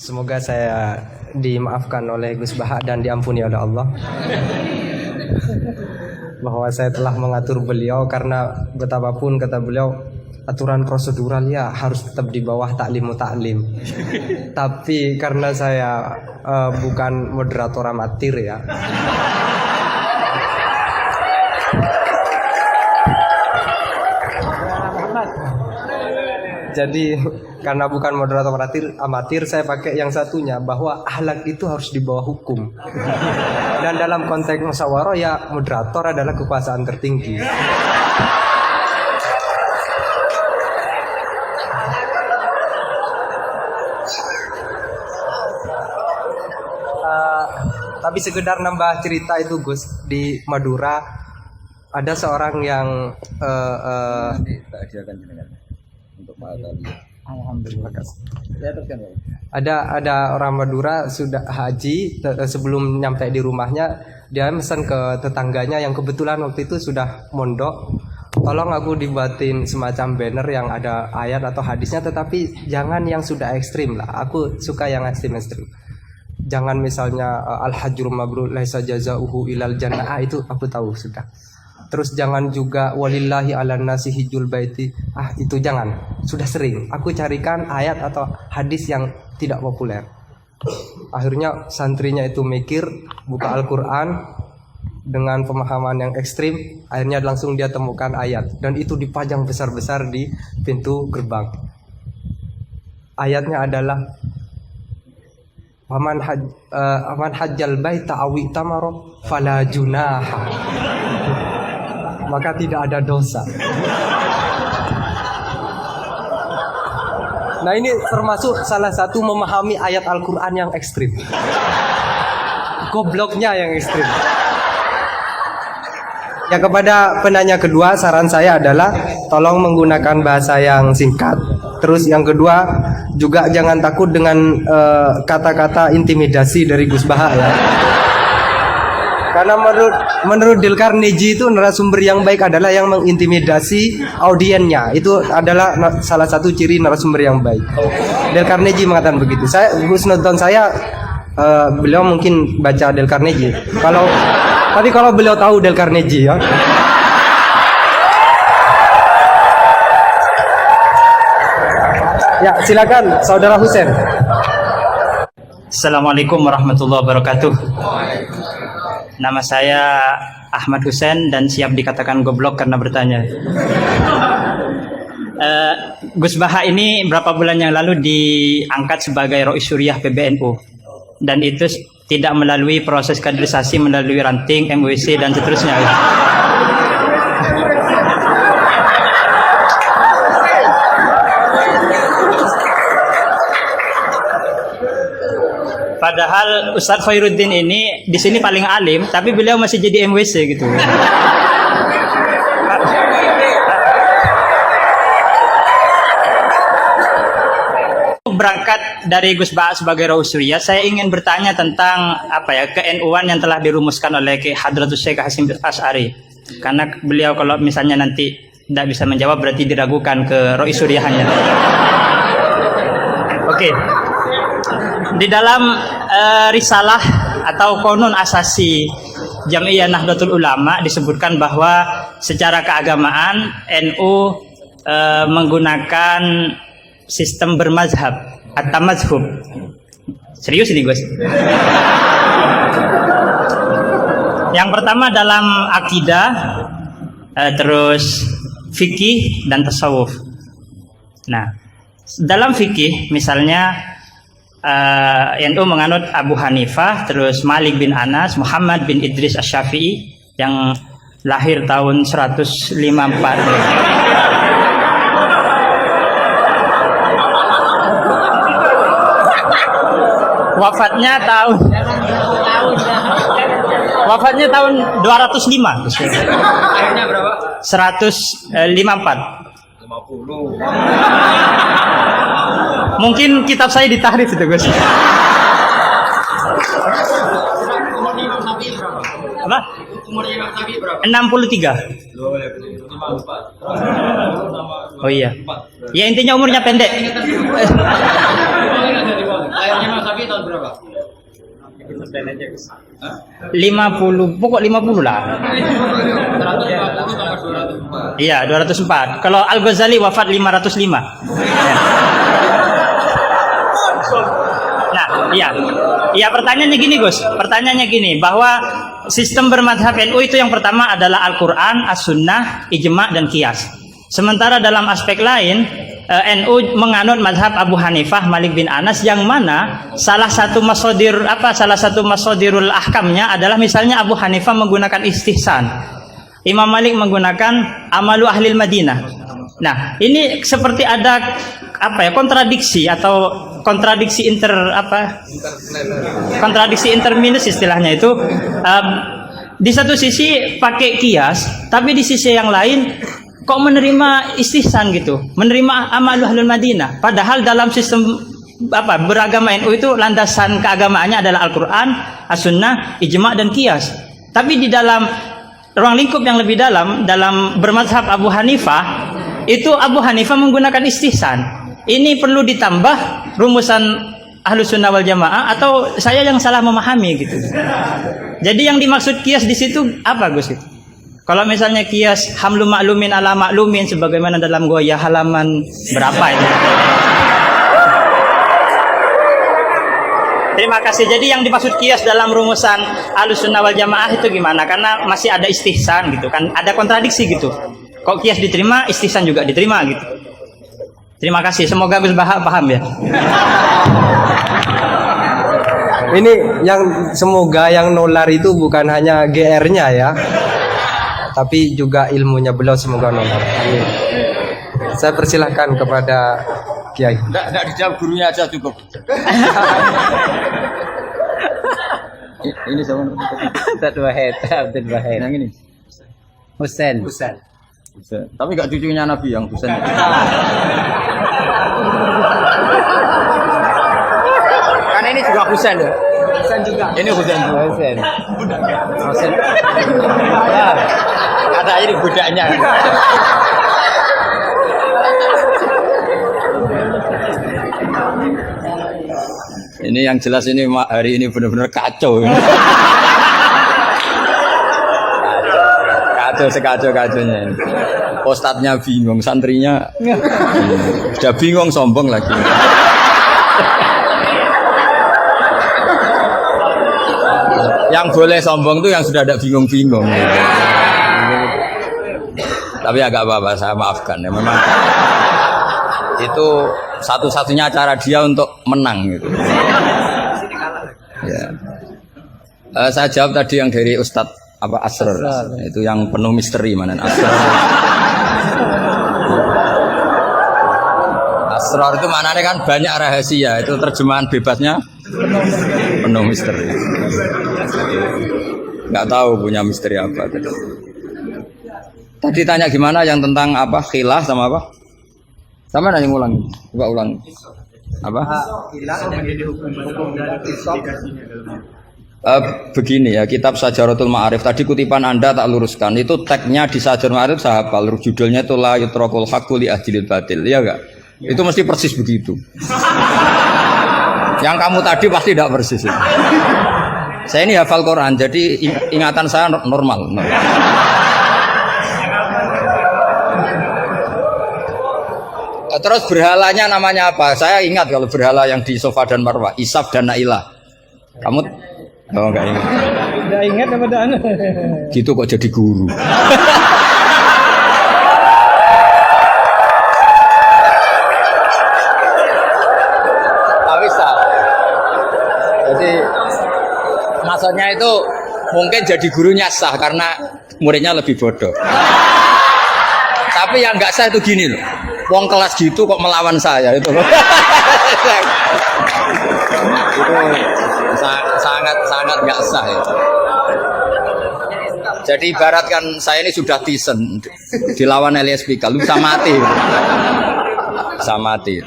Semoga saya dimaafkan oleh Gus Baha dan diampuni oleh Allah bahwa saya telah mengatur beliau, karena betapapun kata beliau aturan prosedural ya harus tetap di bawah taklimu taklim. Tapi karena saya bukan moderator amatir ya. Jadi karena bukan moderator amatir, saya pakai yang satunya, bahwa akhlak itu harus di bawah hukum. Dan dalam konteks musyawarah ya moderator adalah kekuasaan tertinggi. Tapi sekedar nambah cerita itu Gus, di Madura ada seorang yang Alhamdulillah. Ada orang Madura sudah haji, sebelum nyampe di rumahnya dia pesan ke tetangganya yang kebetulan waktu itu sudah mondok, tolong aku dibuatin semacam banner yang ada ayat atau hadisnya, tetapi jangan yang sudah ekstrim lah. Aku suka yang ekstrim. Jangan misalnya al-hajjur mabrur laisa jazaohu ilal jannah, itu aku tahu sudah. Terus jangan juga walillahi ala nasi hijjul baiti. Itu jangan. Sudah sering. Aku carikan ayat atau hadis yang tidak populer. Akhirnya santrinya itu mikir, buka Al-Quran dengan pemahaman yang ekstrim. Akhirnya langsung dia temukan ayat. Dan itu dipajang besar-besar di pintu gerbang. Ayatnya adalah Waman hajjal baita awi tamaro fala junaha, maka tidak ada dosa. Nah, ini termasuk salah satu memahami ayat Al-Quran yang ekstrim. Gobloknya yang ekstrim. Ya, kepada penanya kedua, saran saya adalah tolong menggunakan bahasa yang singkat. Terus yang kedua, juga jangan takut dengan kata-kata intimidasi dari Gus Baha ya. Karena menurut Dale Carnegie itu narasumber yang baik adalah yang mengintimidasi audiennya. Itu adalah salah satu ciri narasumber yang baik. Dale Carnegie mengatakan begitu. Gus nonton saya, beliau mungkin baca Dale Carnegie. Tapi kalau beliau tahu Dale Carnegie ya. Ya, silakan Saudara Husen. Assalamualaikum warahmatullahi wabarakatuh. Nama saya Ahmad Husen dan siap dikatakan goblok karena bertanya. Gus Baha ini berapa bulan yang lalu diangkat sebagai Rois Syuriah PBNU, dan itu tidak melalui proses kaderisasi, melalui ranting, MWC dan seterusnya. Padahal Ustadz Khairuddin ini di sini paling alim, tapi beliau masih jadi MWC gitu. Berangkat dari Gus Baha sebagai Rois Syuriah, saya ingin bertanya tentang ke-NU-an yang telah dirumuskan oleh Ki Hadratus Syekh Hasyim Asy'ari. Karena beliau kalau misalnya nanti tidak bisa menjawab berarti diragukan ke Rois Syuriahnya. Oke. Di dalam risalah atau konun asasi Jam'iyah Nahdlatul Ulama disebutkan bahwa secara keagamaan NU menggunakan sistem bermazhab atau mazhub. Serius ini Gus. Yang pertama dalam akidah, terus fikih dan tasawuf. Nah, dalam fikih misalnya NU menganut Abu Hanifah, terus Malik bin Anas, Muhammad bin Idris Asy-Syafi'i yang lahir tahun 154. Wafatnya tahun 205. Akhirnya berapa? 154. 50. Mungkin kitab saya ditahrif itu Gus. Apa? Umurnya Imam Syafi'i berapa? 63. Oh iya. Ya intinya umurnya pendek. Lahirnya Mas Sapi tahun berapa? 50, pokok 50 lah. 150 tambah 204. Iya, 204. Kalau Al-Ghazali wafat 505. Nah, iya. Iya, pertanyaannya gini, Gus. Pertanyaannya gini, bahwa sistem bermadhab NU itu yang pertama adalah Al-Quran, As-Sunnah, Ijma' dan Qiyas. Sementara dalam aspek lain, NU menganut madhab Abu Hanifah, Malik bin Anas, yang mana salah satu masodirul ahkamnya adalah misalnya Abu Hanifah menggunakan istihsan, Imam Malik menggunakan amalu ahlil Madinah. Nah, ini seperti ada kontradiksi atau kontradiksi interminus istilahnya itu. Di satu sisi pakai kias, tapi di sisi yang lain kok menerima istihsan gitu, menerima amalu ahlul Madinah. Padahal dalam sistem beragama NU itu landasan keagamaannya adalah Al-Quran, As-Sunnah, Ijma' dan Qiyas. Tapi di dalam ruang lingkup yang lebih dalam bermadhab Abu Hanifah, itu Abu Hanifah menggunakan istihsan. Ini perlu ditambah rumusan Ahlus Sunnah wal Jamaah, atau saya yang salah memahami gitu. Jadi yang dimaksud Qiyas di situ apa, Gus? Kalau misalnya kias hamlu maklumin ala maklumin sebagaimana dalam Goya halaman berapa ini? Terima kasih. Jadi yang dimaksud kias dalam rumusan Ahlussunnah wal Jamaah itu gimana? Karena masih ada istihsan gitu kan, ada kontradiksi gitu. Kok kias diterima, istihsan juga diterima gitu. Terima kasih. Semoga Gus paham ya. Ini yang semoga yang nular itu bukan hanya GR-nya ya, tapi juga ilmunya beliau semoga nular. Amin. Saya persilahkan kepada Kiai. Enggak dijawab, gurunya aja cukup. Ini sama Abdul Wahid. yang ini. Husain. Tapi enggak cucunya Nabi yang Husain. Karena ini juga Husain ya. Husain juga. Ini Husain. Husain. Ada ini budaknya. Ini yang jelas ini hari ini benar-benar kacau. Kacau sekacau-kacaunya. Ustadznya bingung, santrinya sudah bingung, sombong lagi. Yang boleh sombong tuh yang sudah ada bingung-bingung. Tapi agak apa-apa, saya maafkan ya. Memang itu satu-satunya cara dia untuk menang gitu. Ya. Saya jawab tadi yang dari Ustadz Asrar. Itu yang penuh misteri mana Asrar. Asrar itu maknanya kan banyak rahasia. Itu terjemahan bebasnya penuh misteri. Nggak tahu punya misteri apa tadi. Tadi tanya gimana yang tentang khilaf sama apa? Sama nanya ulang. Coba ulang. Apa? Begini ya, kitab Sajaratul Ma'arif tadi kutipan Anda tak luruskan. Itu tagnya di Sajaratul Ma'arif saya hafal. Judulnya itu la yutrakul haqqu li ahdil batil. Iya enggak? Itu mesti persis begitu. Yang kamu tadi pasti tidak persis. Saya ini hafal Quran, jadi ingatan saya normal. Terus berhalanya namanya apa? Saya ingat kalau berhala yang di Sofa dan Marwah, Isaf dan Nailah. Kamu enggak ingat? Udah ingat apa dah? Gitu kok jadi guru. Bisa. Jadi maksudnya itu mungkin jadi gurunya sah karena muridnya lebih bodoh. Tapi yang nggak sah itu gini loh. Wong kelas gitu kok melawan saya itu loh. Itu sangat nggak sah itu. Jadi ibaratkan saya ini sudah tisen dilawan LSPK, lu bisa mati. Bisa mati.